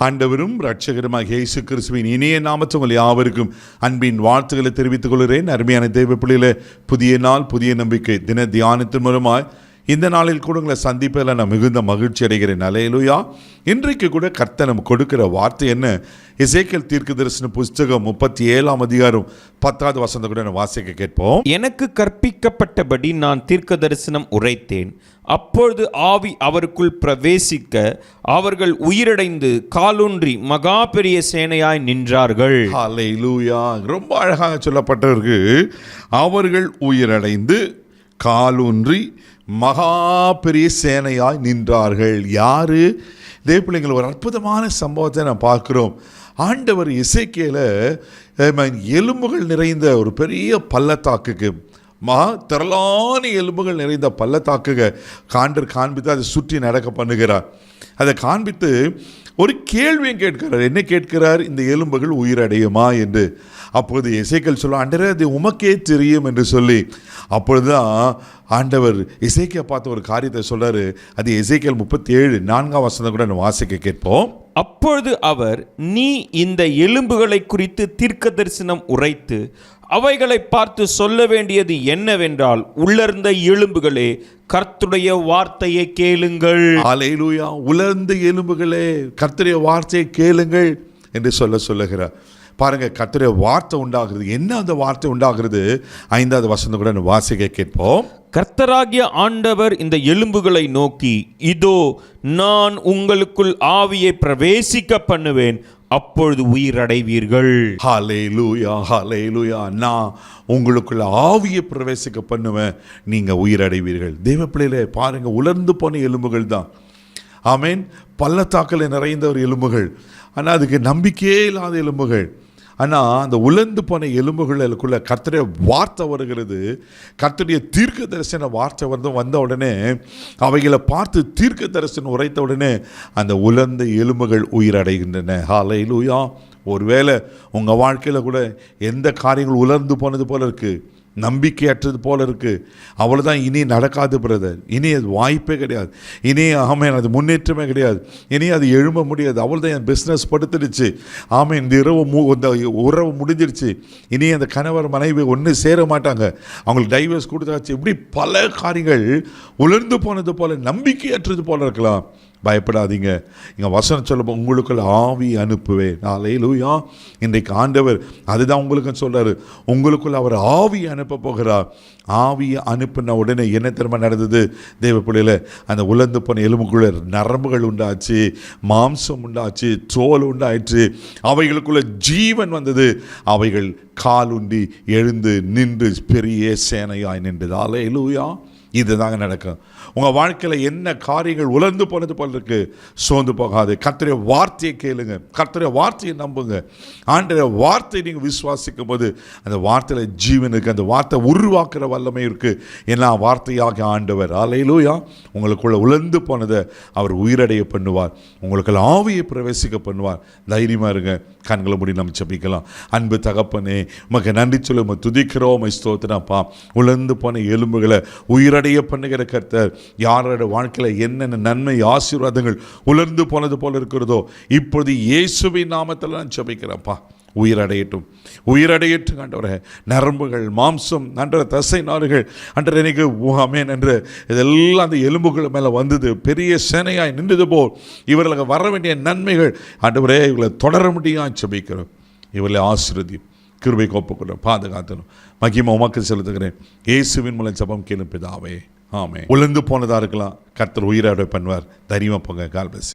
ஆண்டவரும் இரட்சகருமாக இயேசு கிறிஸ்துவின் இனிய நாமத்தில் உங்கள் யாவருக்கும் அன்பின் வாழ்த்துக்களை தெரிவித்துக் கொள்கிறேன். அருமையான தேவ பிள்ளைகளே, புதிய நாள் புதிய நம்பிக்கை தின தியானத்தின் மூலமாய் இந்த நாளில் கூட உங்களை சந்திப்பதில் நான் மிகுந்த மகிழ்ச்சி அடைகிறேன். அல்லேலூயா. இன்றைக்கு கூட கர்த்தர் நமக்கு கொடுக்கிற வார்த்தை என்ன? எசேக்கியேல் தீர்க்கதரிசன புஸ்தகம் 37ஆம் அதிகாரம் 10வது வசனத்தை கூட நான் வாசிக்க கேட்போம். எனக்கு கற்பிக்கப்பட்டபடி நான் தீர்க்க தரிசனம் உரைத்தேன். அப்பொழுது ஆவி அவருக்குள் பிரவேசிக்க அவர்கள் உயிரடைந்து காலூன்றி மகா பெரிய சேனையாய் நின்றார்கள். அல்லேலூயா. ரொம்ப அழகாக சொல்லப்பட்டிருக்கு. அவர்கள் உயிரடைந்து காலூன்றி மகா பெரிய சேனையாய் நின்றார்கள். யாரு? தேவ பிள்ளைகள், ஒரு அற்புதமான சம்பவத்தை நான் பார்க்கிறோம். ஆண்டவர் எசேக்கியேலை எலும்புகள் நிறைந்த ஒரு பெரிய பள்ளத்தாக்குக்கு, திரளான எலும்புகள் நிறைந்த பள்ளத்தாக்குக காண்பித்து அதை சுற்றி நடக்க பண்ணுகிறார். அதை காண்பித்து ஒரு கேள்வியும் கேட்கிறார். என்ன கேட்கிறார்? இந்த எலும்புகள் உயிரடையுமா என்று. அப்பொழுது எசேக்கியேல் சொல்ல, ஆண்டவரே அது உமக்கே தெரியும் என்று சொல்லி, அப்பொழுதுதான் ஆண்டவர் எசேக்கியா பார்த்த ஒரு காரியத்தை சொல்றாரு. அது எசேக்கியேல் 37:4 வசனம் கூட வாசிக்க கேட்போம். அப்பொழுது அவர், நீ இந்த எலும்புகளை குறித்து தீர்க்க தரிசனம் உரைத்து அவைகளை பார்த்து சொல்ல வேண்டியது என்னவென்றால், உலர்ந்த எலும்புகளே கர்த்தருடைய வார்த்தையை கேளுங்கள். அல்லேலூயா. உலர்ந்த எலும்புகளே கர்த்தருடைய வார்த்தையை கேளுங்கள் என்று சொல்லுகிறார். பாருங்க, கர்த்தருடைய வார்த்தை உண்டாகிறது. என்ன அந்த வார்த்தை உண்டாகிறது? 5வது வசனம் கூட வாசிக்க கேட்போம். கர்த்தராகிய ஆண்டவர் இந்த எலும்புகளை நோக்கி, இதோ நான் உங்களுக்குள் ஆவியை பிரவேசிக்க பண்ணுவேன், அப்பொழுது உயிரடைவீர்கள். ஹல்லேலூயா, ஹல்லேலூயா. நான் உங்களுக்குள்ள ஆவியை பிரவேசிக்க பண்ணுவேன், நீங்க உயிரடைவீர்கள். தேவ பிள்ளைகளே, பாருங்க, உலர்ந்து போன எலும்புகள் தான். ஆமேன். பள்ளத்தாக்கில் நிறைந்த ஒரு எலும்புகள், ஆனால் அதுக்கு நம்பிக்கையே இல்லாத எலும்புகள். ஆனால் அந்த உலர்ந்து போன எலும்புகளுக்குள்ள கர்த்தருடைய வார்த்தை வருகிறது. கர்த்தருடைய தீர்க்க தரிசன வார்த்தை வந்த உடனே, அவைகளை பார்த்து தீர்க்க தரிசனம் உரைத்த உடனே அந்த உலர்ந்த எலும்புகள் உயிரடைகின்றன. ஹல்லேலூயா. ஒருவேளை உங்கள் வாழ்க்கையில் கூட எந்த காரியங்கள் உலர்ந்து போனது போல இருக்குது, நம்பிக்கையற்றது போல இருக்குது, அவ்வளோதான், இனி நடக்காது பிரதர், இனி அது வாய்ப்பே கிடையாது, இனி ஆமேன் அது முன்னேற்றமே கிடையாது, இனி அது எழும்ப முடியாது, அவ்வளோதான், என் பிஸ்னஸ் படுத்துடுச்சு, ஆமேன் இந்த இந்த உறவு முடிஞ்சிருச்சு, இனி அந்த கணவர் மனைவி ஒன்று சேர மாட்டாங்க, அவங்களுக்கு டைவர்ஸ் கொடுத்தாச்சு, இப்படி பல காரியங்கள் உலர்ந்து போனது போல, நம்பிக்கையற்றது போல இருக்கலாம். பயப்படாதீங்க. இங்கே வசனம் சொல்ல, உங்களுக்குள்ள ஆவி அனுப்புவேன். அல்லேலூயா. இன்றைக்கு ஆண்டவர் அதுதான் உங்களுக்கு சொல்கிறாரு. உங்களுக்குள்ள அவர் ஆவி அனுப்ப போகிறார். ஆவியை அனுப்பின உடனே என்ன திரும்ப நடந்தது? தேவ பிள்ளையில அந்த உலர்ந்து போன எலும்புக்குள்ள நரம்புகள் உண்டாச்சு, மாம்சம் உண்டாச்சு, தோல் உண்டாயிற்று, அவைகளுக்குள்ள ஜீவன் வந்தது. அவைகள் காலுண்டி எழுந்து நின்று பெரிய சேனையாய் நின்றது. அல்லேலூயா. இதுதாங்க நடக்கும். உங்கள் வாழ்க்கையில் என்ன காரியங்கள் உலர்ந்து போனது போல இருக்கு, சோர்ந்து போகாது. கர்த்தருடைய வார்த்தையை கேளுங்க, கர்த்தருடைய வார்த்தையை நம்புங்க. ஆண்டவருடைய வார்த்தையை நீங்கள் விசுவாசிக்கும் போது அந்த வார்த்தையில் ஜீவன் இருக்குது, அந்த வார்த்தை உருவாக்குற வல்லமை இருக்குது. ஏன்னா வார்த்தையாக ஆண்டவர் அல்லேலூயா உங்களுக்குள்ள உலர்ந்து போனதை அவர் உயிரடைய பண்ணுவார், உங்களுக்கு ஆவியை பிரவேசிக்க பண்ணுவார். தைரியமாக இருங்க. கண்களை மூடி நம்ம ஜெபிக்கலாம். அன்பு தகப்பனே, உமக்கு நன்றி சொல்லி உம்மை துதிக்கிறோம், உம்மை ஸ்தோத்திரப்பா. உலர்ந்து போன எலும்புகளை உயிரடைய பண்ணுகிற கர்த்தர், யாரோட வாழ்க்கையில் என்னென்ன நன்மை ஆசீர்வாதங்கள் உலர்ந்து போனது போல இருக்கிறதோ, இப்பொழுது இயேசுவின் நாமத்தில் நான் ஜெபிக்கிறேன்ப்பா, உயிரடையட்டும், உயிரடையட்டும் ஆண்டவரே. நரம்புகள், மாம்சம், நன்ற தசை நாறுகள் அன்ற எனக்கு ஆமென் என்று இதெல்லாம் அந்த எலும்புகள் மேலே வந்தது, பெரிய சேனையாய் நின்றது போல் இவர்களுக்கு வர வேண்டிய நன்மைகள் ஆண்டவரே இவர்களை தொடர முடியாது ஜெபிக்கிறோம். இவர்களை ஆசீர்வதியும், கிருபை கோப்புக்கிறோம், பாதுகாத்தணும். மகிமை உமக்கு செலுத்துகிறேன். இயேசுவின் மூலம் ஜெபம் கேளும் பிதாவே, ஆமென். உலர்ந்து போனதாக இருக்கலாம், கர்த்தர் உயிரடை பண்ணுவார். தைரியமாக போங்க. கால் பிளஸ்.